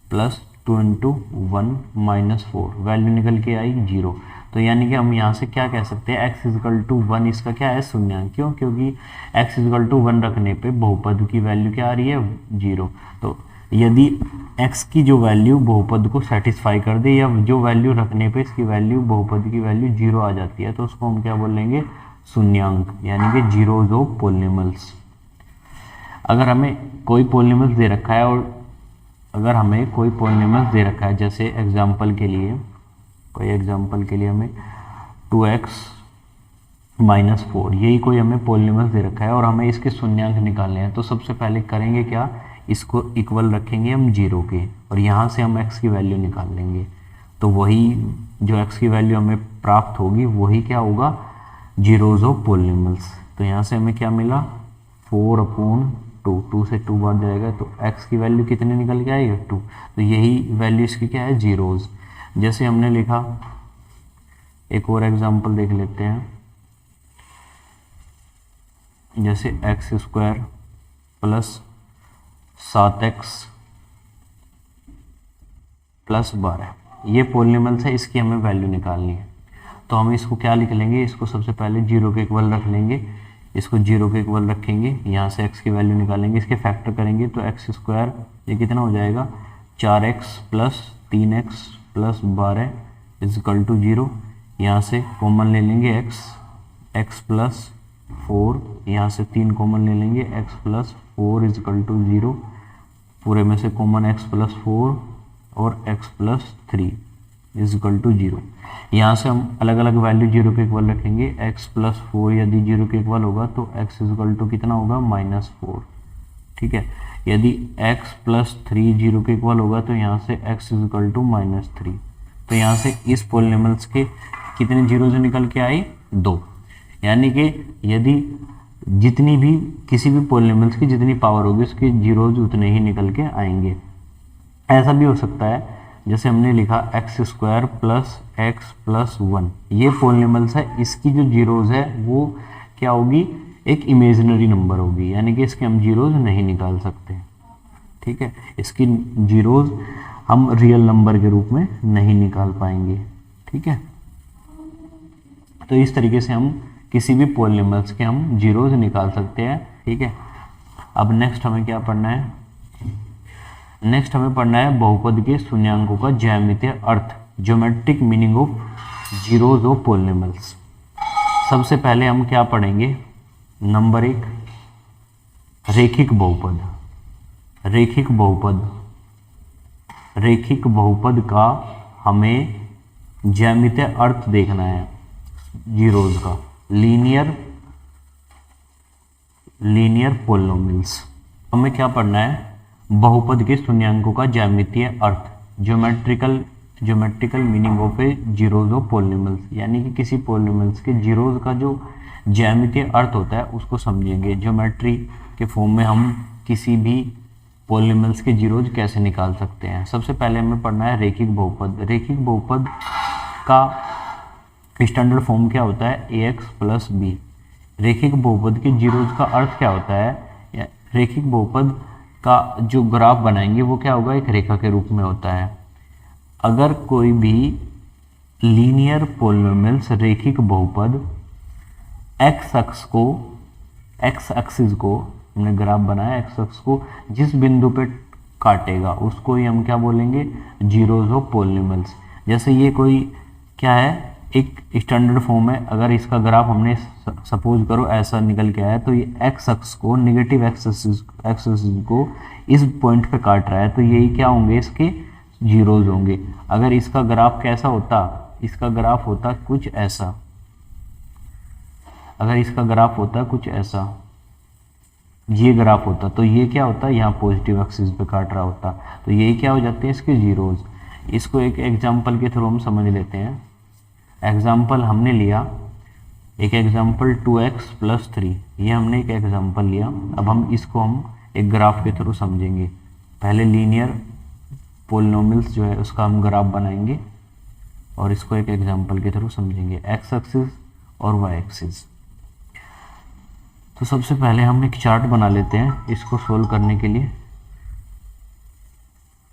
Speaker 1: plus 2 into 1 minus 4, value निकल के आई 0। तो यानी कि हम यहाँ से क्या कह सकते हैं, x इजकल टू 1 इसका क्या है, शून्यांक। क्यों, क्योंकि x इजकल टू 1 रखने पे बहुपद की वैल्यू क्या आ रही है, 0। तो यदि x की जो वैल्यू बहुपद को सेटिस्फाई कर दे या जो वैल्यू रखने पे इसकी वैल्यू बहुपद की वैल्यू 0 आ जाती है तो उसको हम क्या बोलेंगे, शून्यांक, यानी कि जीरोज ऑफ पॉलिनॉमियल्स। अगर हमें कोई पॉलिनॉमियल्स दे रखा है और अगर हमें कोई पॉलिनॉमियल्स दे रखा है, जैसे एग्जांपल के लिए हमें 2x माइनस 4, यही कोई हमें पॉलिनॉमियल्स दे रखा है और हमें इसके शून्यांक निकालने हैं, तो सबसे पहले करेंगे क्या, इसको इक्वल रखेंगे हम 0 के और यहाँ से हम x की वैल्यू निकाल लेंगे। तो वही जो x की वैल्यू हमें प्राप्त होगी वही क्या होगा, जीरोज ऑफ पॉलिनॉमियल्स। तो यहाँ से हमें क्या मिला, 4/2, 2 से 2 बार जाएगा तो x की वैल्यू कितनी निकल के आएगी, 2। तो यही वैल्यू इसकी क्या है, जीरोज। जैसे हमने लिखा, एक और एग्जांपल देख लेते हैं। जैसे x square plus 7x plus 12, ये पॉलिनॉमियल्स है, इसकी हमें वैल्यू निकालनी है। तो हम इसको क्या लिख लेंगे, इसको सबसे पहले 0 के इक्वल रख लेंगे, इसको 0 के इक्वल रखेंगे, यहाँ से x की वैल्यू निकालेंगे, इसके फैक्टर करेंगे तो x स्क्वायर ये कितना हो जाएगा, 4x plus 3x plus 12 is equal to 0। यहाँ से कॉमन ले लेंगे x प्लस 4, यहाँ से 3 कॉमन ले लेंगे, x प्लस 4 इजकल टू 0, पूरे में से कॉमन x प्लस 4 और x प्लस 3 इजकल टू 0। यहाँ से हम अलग अलग वैल्यू 0 के इक्वल रखेंगे, x प्लस 4 यदि 0 के इक्वल होगा तो x इजकल टू कितना होगा, -4। ठीक है, यदि x प्लस 3 0 के इक्वल होगा तो यहाँ से x इजकल टू -3। तो यहाँ से इस पॉलिनॉमियल्स के कितने जीरोज निकल के आए, 2। यानी कि यदि जितनी भी किसी भी पॉलिनॉमियल्स की जितनी पावर होगी उसके जीरोज उतने ही निकल के आएंगे। ऐसा भी हो सकता है जैसे हमने लिखा x square plus x plus 1, ये पॉलिनॉमियल्स है, इसकी जो जीरोज है वो क्या होगी, एक इमेजिनरी नंबर होगी, यानी कि इसके हम जीरोज नहीं निकाल सकते। ठीक है, इसकी जीरोज हम रियल नंबर के रूप में नहीं निकाल पाएंगे। ठीक है, तो इस तरीके से हम किसी भी पॉलिनॉमियल्स के हम जीरोज निकाल सकते हैं। ठीक है, अब नेक्स्ट हमें क्या पढ़ना है, नेक्स्ट हमें पढ़ना है बहुपद के शून्यांकों का ज्यामितीय अर्थ, geometric meaning of zeros of polynomials. सबसे पहले हम क्या पढ़ेंगे, नंबर 1 रेखिक बहुपद, रेखिक बहुपद, रेखिक बहुपद का हमें ज्यामितीय अर्थ देखना है जीरोज का, लीनियर पोलिनोमियल्स। हमें क्या पढ़ना है, बहुपद के शून्यांकों का ज्यामितीय अर्थ, geometrical meaning of a zeros of polynomials, यानी कि किसी पोलिनोमियल्स के जीरोज का जो ज्यामितीय अर्थ होता है उसको समझेंगे। ज्योमेट्री के फॉर्म में हम किसी भी पोलिनोमियल्स के जीरोज कैसे निकाल सकते हैं। सबसे पहले हमें पढ़ना है रेखिक बहुपद। रेखिक बहुपद का स्टैंडर्ड फॉर्म क्या होता है, ax प्लस बी। रेखिक बहुपद के जीरोज का अर्थ क्या होता है, रेखिक बहुपद का जो ग्राफ बनाएंगे वो क्या होगा, एक रेखा के रूप में होता है। अगर कोई भी लीनियर पोलिनोमियल्स रेखिक बहुपद एक्स एक्सिस को हमने ग्राफ बनाया, एक्स एक्स को जिस बिंदु पे काटेगा उसको ही हम क्या बोलेंगे, जीरोज ऑफ पोलिनोमियल्स। जैसे ये कोई क्या है, एक स्टैंडर्ड फॉर्म है। अगर इसका ग्राफ हमने सपोज करो ऐसा निकल के आया, तो ये एक्स एक्स को, नेगेटिव एक्सिस को इस पॉइंट पे काट रहा है, तो यही क्या होंगे, इसके जीरोज होंगे। अगर इसका ग्राफ कैसा होता, इसका ग्राफ होता कुछ ऐसा, अगर इसका ग्राफ होता कुछ ऐसा, ये ग्राफ होता, तो ये क्या होता है, यहाँ पॉजिटिव एक्सिस पे काट रहा होता, तो यही क्या हो जाते हैं, इसके जीरोज। इसको एक एग्जांपल के थ्रू हम समझ लेते हैं। एग्जांपल हमने लिया, एक एग्जांपल 2x + 3, ये हमने एक एग्जांपल लिया। अब हम इसको एक ग्राफ के थ्रू समझेंगे। पहले लीनियर पोलिनोमियल्स जो है उसका हम ग्राफ बनाएंगे और इसको एक एग्जांपल के थ्रू समझेंगे, एक्स एक्सिस और वाई एक्सिस। तो सबसे पहले हम एक चार्ट बना लेते हैं इसको सोल्व करने के लिए।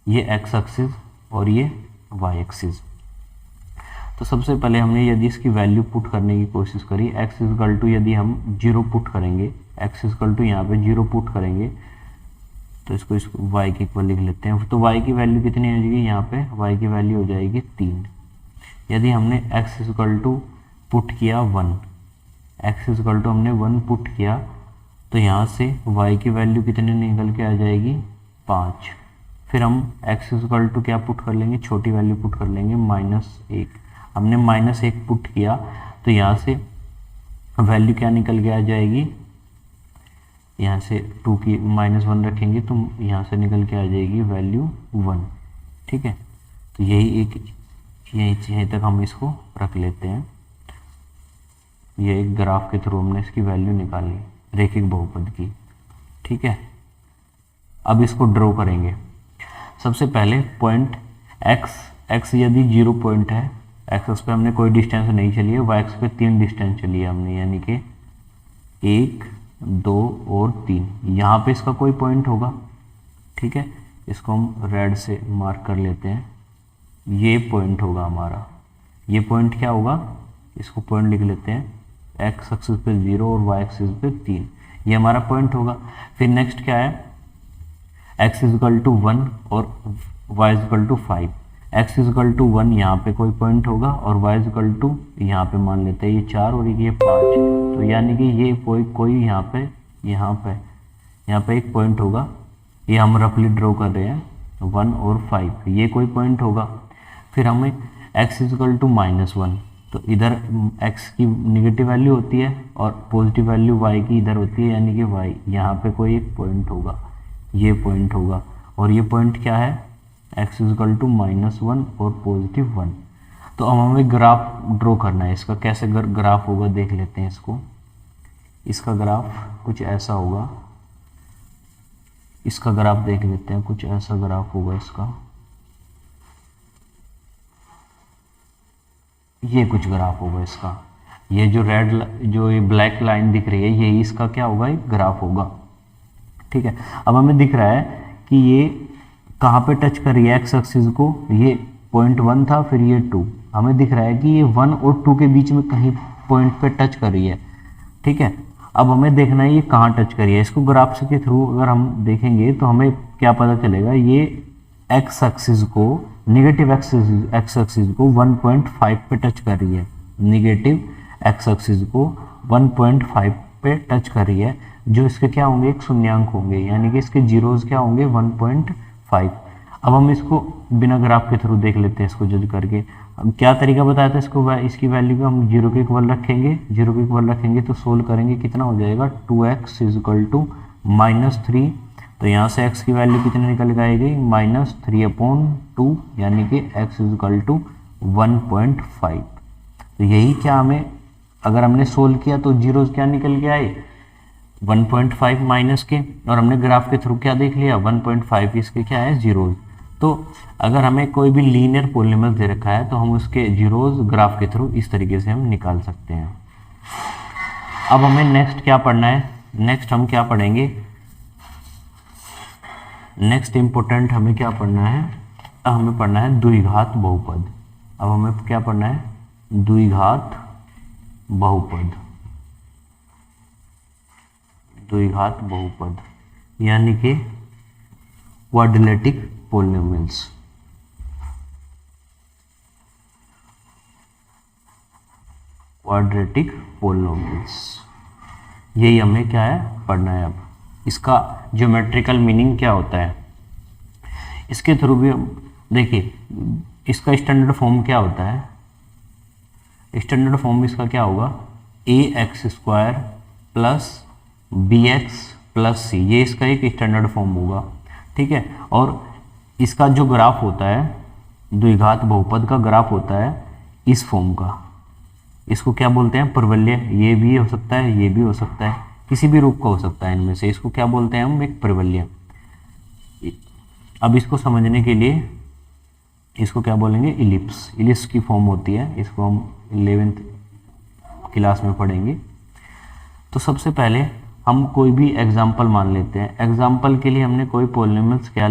Speaker 1: ये एक्स एक्सिस और ये वाई एक्सिस। तो सबसे पहले हमने यदि इसकी वैल्यू पुट करने की कोशिश करी, x = यदि हम 0 पुट करेंगे, x = यहाँ पे 0 पुट करेंगे, तो इसको y के इक्वल लिख लेते हैं। तो y की वैल्यू कितनी हो जाएगी, यहाँ पे y की वैल्यू हो जाएगी 3। यदि हमने x = पुट किया 1, x = हमने 1 पुट किया, तो यहाँ से y की वैल्यू कितने निकल के आ जाएगी, 5। फिर हम x = क्या पुट कर लेंगे, छोटी वैल्यू पुट कर लेंगे, -1। हमने -1 पुट किया, तो यहाँ से वैल्यू क्या निकल के आ जाएगी, यहाँ से 2 की -1 रखेंगे तो यहाँ से निकल के आ जाएगी वैल्यू 1। ठीक है, तो यहीं तक हम इसको रख लेते हैं। ये एक ग्राफ के थ्रू हमने इसकी वैल्यू निकाली रेखिक बहुपद की। ठीक है, अब इसको ड्रॉ करेंगे। सबसे पहले पॉइंट x यदि 0 पॉइंट है, एक्स पे हमने कोई डिस्टेंस नहीं चली है, वाई एक्स पे 3 डिस्टेंस चली है हमने, यानी कि 1, 2 और 3। यहाँ पे इसका कोई पॉइंट होगा। ठीक है, इसको हम रेड से मार्क कर लेते हैं। ये पॉइंट होगा हमारा, ये पॉइंट क्या होगा, इसको पॉइंट लिख लेते हैं, एक्स एक्सिस पे 0 और वाई एक्सिस पे 3, ये हमारा पॉइंट होगा। फिर नेक्स्ट क्या है, x = 1 और y = 5। x = 1 यहाँ पे कोई पॉइंट होगा और y = यहाँ पे मान लेते हैं ये 4 और ये 5, तो यानी कि ये कोई यहाँ पे एक पॉइंट होगा। ये हम रफली ड्रॉ कर रहे हैं, 1 और 5, ये कोई पॉइंट होगा। फिर हमें x = -1, तो इधर x की निगेटिव वैल्यू होती है और पॉजिटिव वैल्यू y की इधर होती है, यानी कि y यहाँ पे कोई एक पॉइंट होगा, ये पॉइंट होगा। और ये पॉइंट क्या है, x = -1 और +1। तो अब हमें ग्राफ ड्रॉ करना है इसका। कैसे ग्राफ होगा देख लेते हैं इसको। इसका ग्राफ कुछ ऐसा होगा, इसका ग्राफ देख लेते हैं, कुछ ऐसा ग्राफ होगा इसका। ये कुछ ग्राफ होगा इसका। ये जो ये ब्लैक लाइन दिख रही है, यही इसका क्या होगा, एक ग्राफ होगा। ठीक है, अब हमें दिख रहा है कि ये कहाँ पे टच कर रही है एक्स एक्सिस को, ये पॉइंट 1 था, फिर ये 2। हमें दिख रहा है कि ये 1 और 2 के बीच में कहीं पॉइंट पे टच कर रही है। ठीक है, अब हमें देखना है ये कहाँ टच कर रही है। इसको ग्राफ के थ्रू अगर हम देखेंगे तो हमें क्या पता चलेगा, ये एक्स एक्सिस को, निगेटिव एक्स एक्सिस को 1.5 पे टच कर रही है, निगेटिव एक्स एक्सिस को 1.5 पे टच कर रही है। जो इसके क्या होंगे, एक शून्यांक होंगे, यानी कि इसके जीरोज क्या होंगे 1.5। अब हम इसको बिना ग्राफ के थ्रू देख लेते हैं, इसको जज करके। अब क्या तरीका बताया था इसको, इसकी वैल्यू को हम जीरो के इक्वल रखेंगे, जीरो के इक्वल रखेंगे तो सोल्व करेंगे, कितना हो जाएगा 2x इजकल टू -3। तो यहाँ से x की वैल्यू कितनी निकल के आएगी -3/2, यानी कि x इजकल टू 1.5। तो यही क्या हमें, अगर हमने सोल्व किया तो जीरोज क्या निकल के आए 1.5 माइनस के, और हमने ग्राफ के थ्रू क्या देख लिया 1.5 इसके क्या है जीरोज। तो अगर हमें कोई भी लीनियर पॉलिनॉमियल दे रखा है तो हम उसके जीरोज ग्राफ के थ्रू इस तरीके से हम निकाल सकते हैं। अब हमें नेक्स्ट क्या पढ़ना है, नेक्स्ट हम क्या पढ़ेंगे, नेक्स्ट इम्पोर्टेंट हमें क्या पढ़ना है, हमें पढ़ना है द्विघात बहुपद। अब हमें क्या पढ़ना है, द्विघात बहुपद, द्विघात बहुपद यानी कि क्वाड्रेटिक पॉलिनॉमियल्स। क्वाड्रेटिक पॉलिनॉमियल्स यही हमें क्या है पढ़ना है। अब इसका ज्योमेट्रिकल मीनिंग क्या होता है, इसके थ्रू भी देखिए, इसका स्टैंडर्ड फॉर्म क्या होता है, स्टैंडर्ड फॉर्म इसका क्या होगा ax² plus bx plus c, ये इसका एक स्टैंडर्ड फॉर्म होगा, ठीक है। और इसका जो ग्राफ होता है, द्विघात बहुपद का ग्राफ होता है इस फॉर्म का, इसको क्या बोलते हैं परवलय। ये भी हो सकता है, ये भी हो सकता है, किसी भी रूप का हो सकता है इनमें से, इसको क्या बोलते हैं हम एक परवलय। अब इसको समझने के लिए इसको क्या बोलेंगे इलिप्स, इलिप्स की फॉर्म होती है, इसको हम 11th क्लास में पढ़ेंगे। तो सबसे पहले हम कोई भी एग्जाम्पल मान लेते हैं। एग्जाम्पल के लिए हमने कोई पॉलिनॉमियल्स क्या,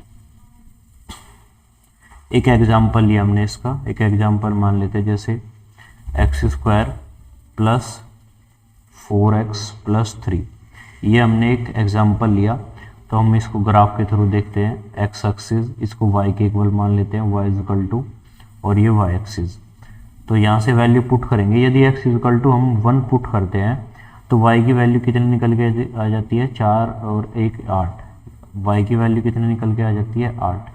Speaker 1: एक एग्जाम्पल लिया हमने इसका, एक एग्जाम्पल मान लेते हैं जैसे x² प्लस 4x प्लस 3, ये हमने एक एग्जाम्पल लिया। तो हम इसको ग्राफ के थ्रू देखते हैं, एक्स एक्सिस इसको y के इक्वल मान लेते हैं, y इजकल टू, और ये y एक्सिस। तो यहाँ से वैल्यू पुट करेंगे, यदि x इजकल टू हम 1 पुट करते हैं तो y की वैल्यू कितनी निकल के आ जाती है 4 और 1 8, y की वैल्यू कितनी निकल के आ जाती है 8।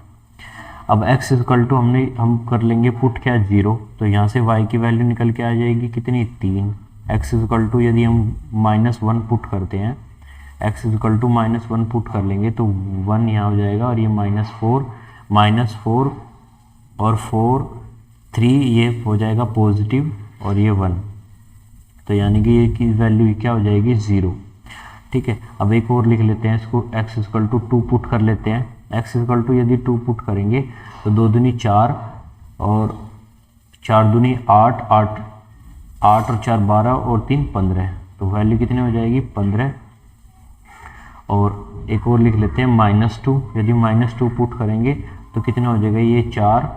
Speaker 1: अब x इजकल टू हम कर लेंगे पुट क्या 0, तो यहाँ से y की वैल्यू निकल के आ जाएगी कितनी 3। x इजकल टू यदि हम -1 पुट करते हैं, x इजकल टू -1 पुट कर लेंगे तो 1 यहाँ हो जाएगा, और ये -4 और 4 3 ये हो जाएगा पॉजिटिव, और ये 1, तो यानी कि ये की वैल्यू क्या हो जाएगी 0, ठीक है। अब एक और लिख लेते हैं इसको, x इजकल टू 2 पुट कर लेते हैं। x इजकल टू यदि 2 पुट करेंगे तो 2 दूनी 4 और 4 दूनी 8, 8 और 4 12 और 3 15, तो वैल्यू कितनी हो जाएगी 15। और एक और लिख लेते हैं -2, यदि -2 पुट करेंगे तो कितना हो जाएगा ये 4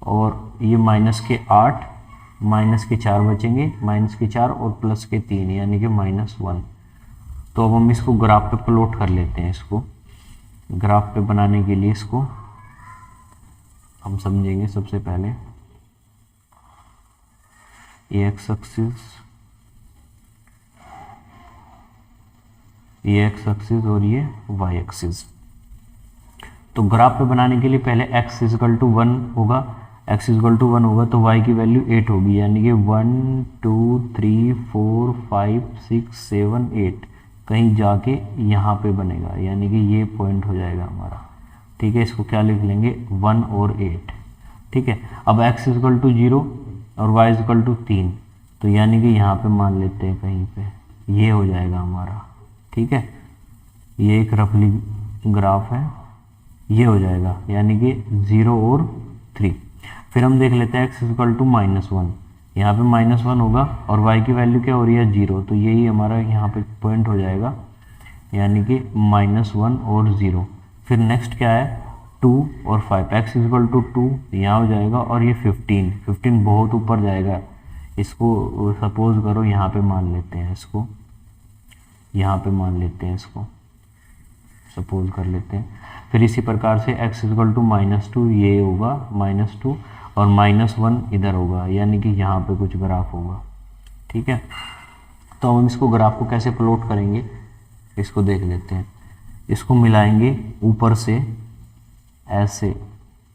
Speaker 1: और ये -8, -4 बचेंगे, -4 और +3 यानी कि -1। तो अब हम इसको ग्राफ पे प्लॉट कर लेते हैं। इसको ग्राफ पे बनाने के लिए इसको हम समझेंगे सबसे पहले, ये x एक्सिस और ये y एक्सिस। तो ग्राफ पे बनाने के लिए पहले x इजकल टू 1 होगा, x इजकल टू 1 होगा तो y की वैल्यू 8 होगी, यानी कि 1 2 3 4 5 6 7 8 कहीं जाके यहाँ पे बनेगा, यानी कि ये पॉइंट हो जाएगा हमारा, ठीक है। इसको क्या लिख लेंगे 1 और 8, ठीक है। अब x इजकल टू 0 और y इजकल टू 3, तो यानी कि यहाँ पे मान लेते हैं कहीं पे, ये हो जाएगा हमारा, ठीक है। ये एक रफली ग्राफ है, ये हो जाएगा यानी कि 0 और 3। फिर हम देख लेते हैं x इजकल टू -1, यहाँ पे -1 होगा और y की वैल्यू क्या हो रही है 0, तो यही हमारा यहाँ पे पॉइंट हो जाएगा, यानी कि -1 और 0। फिर नेक्स्ट क्या है 2 और 5, x इजकल टू 2 यहाँ हो जाएगा, और ये 15 बहुत ऊपर जाएगा, इसको सपोज करो यहाँ पे मान लेते हैं, इसको यहाँ पे मान लेते हैं, इसको सपोज कर लेते हैं। फिर इसी प्रकार से x इजकल टू -2 ये होगा -2 और -1 इधर होगा, यानी कि यहाँ पे कुछ ग्राफ होगा, ठीक है। तो हम इसको ग्राफ को कैसे प्लॉट करेंगे, इसको देख लेते हैं, इसको मिलाएंगे ऊपर से ऐसे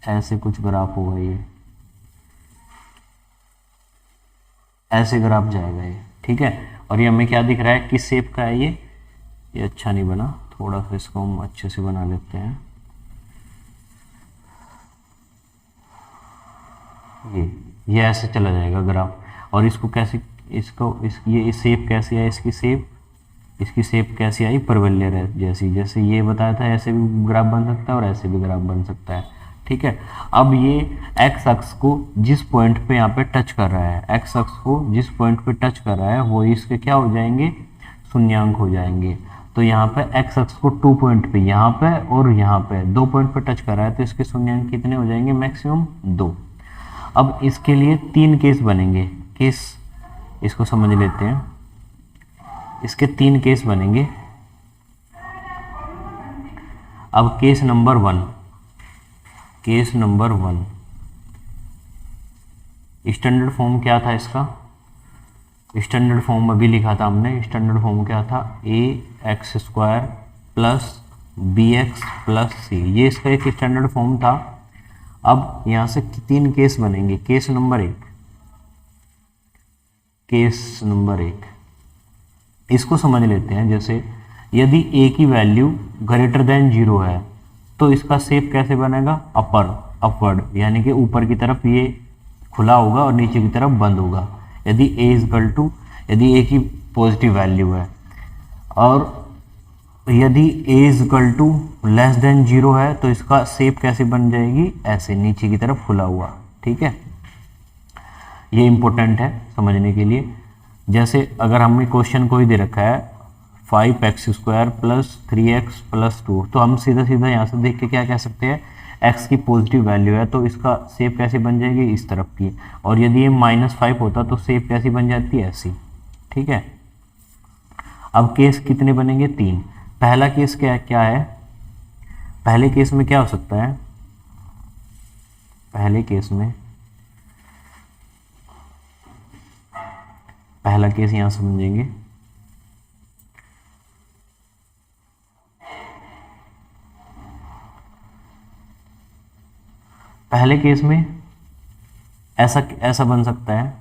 Speaker 1: ऐसे कुछ ग्राफ होगा, ये ऐसे ग्राफ जाएगा ये, ठीक है। और ये हमें क्या दिख रहा है, किस शेप का है ये अच्छा नहीं बना, थोड़ा सा इसको हम अच्छे से बना लेते हैं। ये ऐसे चला जाएगा ग्राफ, और इसको कैसे, ये शेप कैसी है, इसकी शेप कैसी आई, परवलय जैसी, जैसे ये बताया था ऐसे भी ग्राफ बन सकता है और ऐसे भी ग्राफ बन सकता है, ठीक है। अब ये एक्स अक्ष को जिस पॉइंट पे यहाँ पे टच कर रहा है, एक्स अक्ष को जिस पॉइंट पे टच कर रहा है वो इसके क्या हो जाएंगे, शून्यांक हो जाएंगे। तो यहाँ पे एक्स अक्ष को 2 पॉइंट पे, यहाँ पे और यहाँ पे 2 पॉइंट पे टच कर रहा है, तो इसके शून्यांक कितने हो जाएंगे, मैक्सिमम 2। अब इसके लिए 3 केस बनेंगे, केस इसको समझ लेते हैं, इसके 3 केस बनेंगे। अब केस नंबर 1, स्टैंडर्ड फॉर्म क्या था इसका, स्टैंडर्ड फॉर्म अभी लिखा था हमने, स्टैंडर्ड फॉर्म क्या था, ax² plus bx plus c, ये इसका एक स्टैंडर्ड फॉर्म था। अब यहां से 3 केस बनेंगे, केस नंबर 1 इसको समझ लेते हैं। जैसे यदि a की वैल्यू ग्रेटर देन 0 है तो इसका शेप कैसे बनेगा, अपवर्ड, यानी कि ऊपर की तरफ ये खुला होगा और नीचे की तरफ बंद होगा। यदि a की पॉजिटिव वैल्यू है, और यदि a लेस देन 0 है तो इसका शेप कैसे बन जाएगी, ऐसे नीचे की तरफ खुला हुआ, ठीक है। ये इंपॉर्टेंट है समझने के लिए। जैसे अगर हमें क्वेश्चन कोई दे रखा है 5x² प्लस 3x प्लस 2, तो हम सीधा यहाँ से देख के क्या कह सकते हैं, x की पॉजिटिव वैल्यू है तो इसका शेप कैसे बन जाएगी, इस तरफ की। और यदि ये -5 होता तो शेप कैसी बन जाती है, ऐसी, ठीक है। अब केस कितने बनेंगे, 3। पहला केस क्या है, पहले केस में क्या हो सकता है, पहला केस यहां समझेंगे। पहले केस में ऐसा बन सकता है,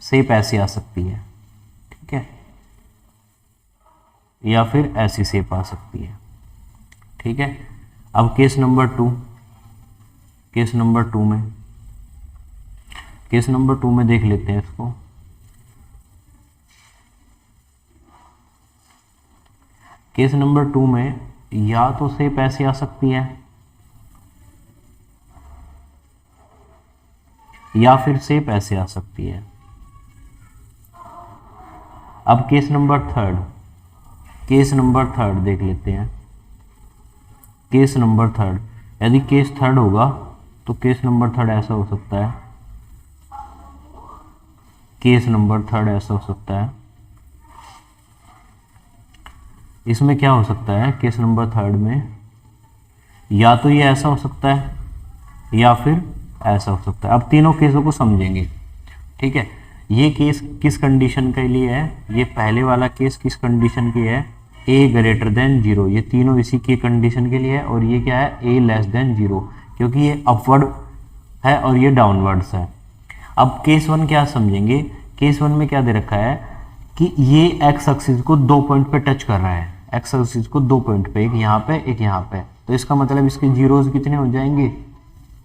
Speaker 1: शेप ऐसी आ सकती है, ठीक है, या फिर ऐसी शेप आ सकती है, ठीक है। अब केस नंबर 2 में देख लेते हैं इसको। केस नंबर 2 में या तो शेप ऐसी आ सकती है या फिर शेप ऐसे आ सकती है। अब केस नंबर थर्ड देख लेते हैं। केस नंबर थर्ड, यदि केस थर्ड होगा तो केस नंबर थर्ड ऐसा हो सकता है, इसमें क्या हो सकता है, केस नंबर थर्ड में या तो ये ऐसा हो सकता है या फिर ऐसा हो सकता है। अब तीनों केसों को समझेंगे, ठीक है। ये केस किस कंडीशन के लिए है, ये पहले वाला केस किस कंडीशन की है, a ग्रेटर देन 0, ये तीनों इसी की कंडीशन के लिए है। और ये क्या है, a लेस देन 0, क्योंकि ये अपवर्ड है और ये डाउनवर्ड्स है। अब केस 1 क्या समझेंगे, केस 1 में क्या दे रखा है कि ये एक्स एक्सिस को 2 पॉइंट पे टच कर रहा है, एक्स एक्सिस को 2 पॉइंट पे, एक यहाँ पे एक यहाँ पे। तो इसका मतलब इसके जीरोज कितने हो जाएंगे,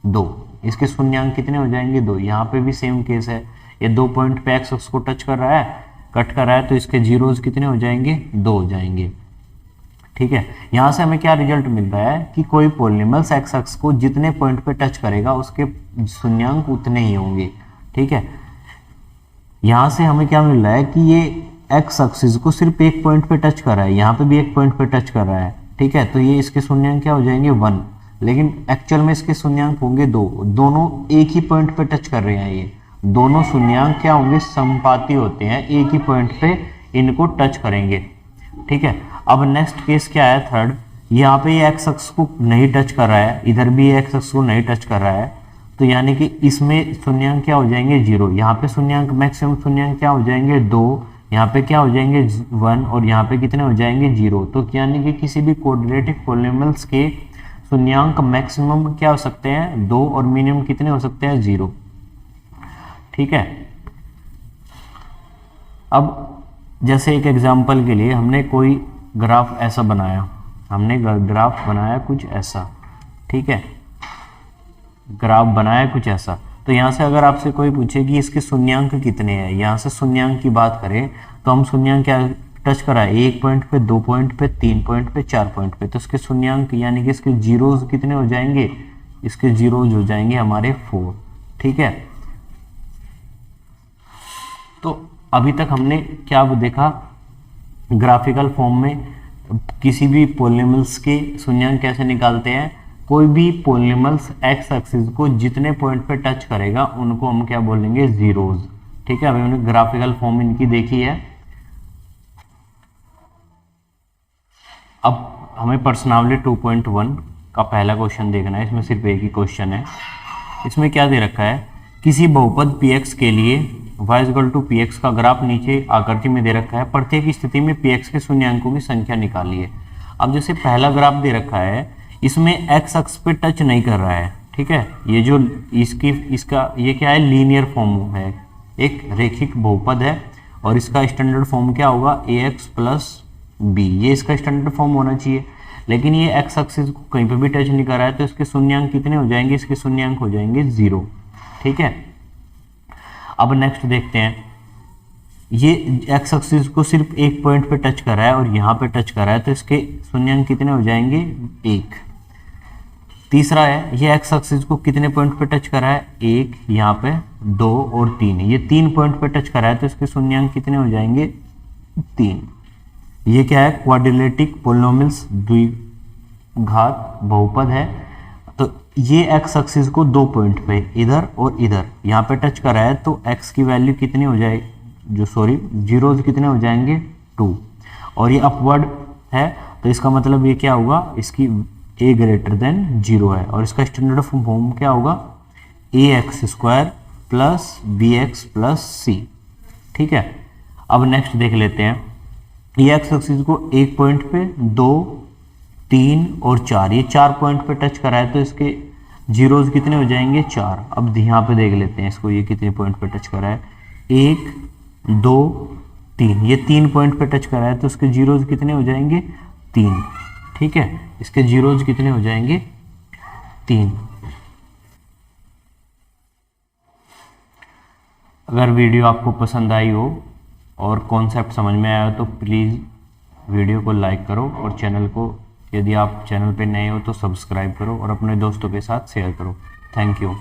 Speaker 1: 2, इसके शून्यांक कितने हो जाएंगे, 2। यहाँ पे भी सेम केस है, ये 2 पॉइंट पे एक्स एक्सिस को टच कर रहा है, कट कर रहा है, तो इसके जीरोज कितने हो जाएंगे, 2 हो जाएंगे, ठीक है। यहाँ से हमें क्या रिजल्ट मिल रहा है कि कोई पॉलिनॉमियल्स एक्स एक्सिस को जितने पॉइंट पे टच करेगा उसके शून्यांक उतने ही होंगे, ठीक है। यहाँ से हमें क्या मिल रहा है कि ये एक्स एक्सिस को सिर्फ एक पॉइंट पे टच कर रहा है, यहाँ पे भी एक पॉइंट पे टच कर रहा है, ठीक है। तो ये इसके शून्यांक क्या हो जाएंगे, 1, लेकिन एक्चुअल में इसके शून्यांक होंगे 2, दोनों एक ही पॉइंट पे टच कर रहे हैं। ये दोनों शून्यांक क्या होंगे, समपाती होते हैं, एक ही पॉइंट पे इनको टच करेंगे, ठीक है। अब नेक्स्ट केस क्या है, थर्ड, यहाँ पे ये एक्स एक्सिस को नहीं टच कर रहा है, इधर भी एक्स एक्सिस को नहीं टच कर रहा है, तो यानी कि इसमें शून्यांक क्या हो जाएंगे, 0। यहाँ पे शून्यांक मैक्सिमम शून्यांक क्या हो जाएंगे, 2, यहाँ पे क्या हो जाएंगे 1 और यहाँ पे कितने हो जाएंगे 0। तो यानी कि किसी भी क्वाड्रेटिक पॉलिनोमियल्स के शून्यांक मैक्सिमम क्या हो सकते हैं 2 और मिनिमम कितने हो सकते हैं 0। ठीक है। अब जैसे एक एग्जांपल के लिए हमने कोई ग्राफ ऐसा बनाया, हमने ग्राफ बनाया कुछ ऐसा, ठीक है, ग्राफ बनाया कुछ ऐसा। तो यहाँ से अगर आपसे कोई पूछे कि इसके शून्यांक कितने हैं, यहाँ से शून्यांक की बात करें तो हम शून्यांक क्या टच कराए 1 पॉइंट पे, 2 पॉइंट पे, 3 पॉइंट पे, 4 पॉइंट पे। तो इसके शून्यांक यानी कि इसके जीरोज कितने हो जाएंगे, इसके जीरोज हो जाएंगे हमारे 4। ठीक है। तो अभी तक हमने क्या देखा, ग्राफिकल फॉर्म में किसी भी पॉलिनोमियल्स के शून्यांक कैसे निकालते हैं। कोई भी पॉलिनोमियल्स एक्स एक्सिस को जितने पॉइंट पे टच करेगा उनको हम क्या बोलेंगे जीरोज। ठीक है। अभी हमने ग्राफिकल फॉर्म इनकी देखी है। अब हमें पर्सनावली 2.1 का पहला क्वेश्चन देखना है। इसमें सिर्फ एक ही क्वेश्चन है। इसमें क्या दे रखा है, किसी बहुपद px के लिए y = px का ग्राफ नीचे आकृति में दे रखा है। प्रत्येक स्थिति में px के शून्यांकों की संख्या निकालिए। अब जैसे पहला ग्राफ दे रखा है, इसमें x अक्ष पे टच नहीं कर रहा है। ठीक है। ये जो इसका ये क्या है, लीनियर फॉर्म है, एक रेखिक बहुपद है और इसका स्टैंडर्ड फॉर्म क्या होगा ax + b। ये इसका स्टैंडर्ड फॉर्म होना चाहिए। लेकिन ये x एक्सिस को कहीं पे भी टच नहीं कर रहा है, तो इसके शून्यांक कितने हो जाएंगे, इसके शून्यांक हो जाएंगे 0। ठीक है। अब नेक्स्ट देखते हैं, ये x एक्सिस को सिर्फ एक पॉइंट पे टच कर रहा है और यहाँ पे टच कर रहा है, तो इसके शून्यांक कितने हो जाएंगे 1। तीसरा है, ये x एक्सिस को कितने पॉइंट पे टच कर रहा है 1, यहाँ पे 2 और 3, ये 3 पॉइंट पे टच कर रहा है, तो इसके शून्यांक कितने हो जाएंगे 3। ये क्या है, क्वाड्रिलेटिक पॉलिनोमियल्स, द्विघात बहुपद है। तो ये x एक्सिस को 2 पॉइंट पे इधर और इधर यहाँ पे टच कर रहा है, तो x की वैल्यू कितनी हो जाए, जीरोज कितने हो जाएंगे 2। और ये अपवर्ड है, तो इसका मतलब ये क्या होगा, इसकी a > 0 है और इसका स्टैंडर्ड फॉर्म क्या होगा ax² + bx + c। ठीक है। अब नेक्स्ट देख लेते हैं, ये x एक्सिस को एक पॉइंट पे 2, 3 और 4, ये 4 पॉइंट पे टच करा है, तो इसके जीरोज कितने हो जाएंगे 4। अब यहाँ पे देख लेते हैं इसको, ये कितने पॉइंट पे टच करा है 1, 2, 3, ये 3 पॉइंट पे टच करा है, तो इसके जीरोज कितने हो जाएंगे 3। ठीक है। इसके जीरोज कितने हो जाएंगे 3। अगर वीडियो आपको पसंद आई हो और कॉन्सेप्ट समझ में आया तो प्लीज़ वीडियो को लाइक करो और चैनल को, यदि आप चैनल पे नए हो तो सब्सक्राइब करो और अपने दोस्तों के साथ शेयर करो। Thank you.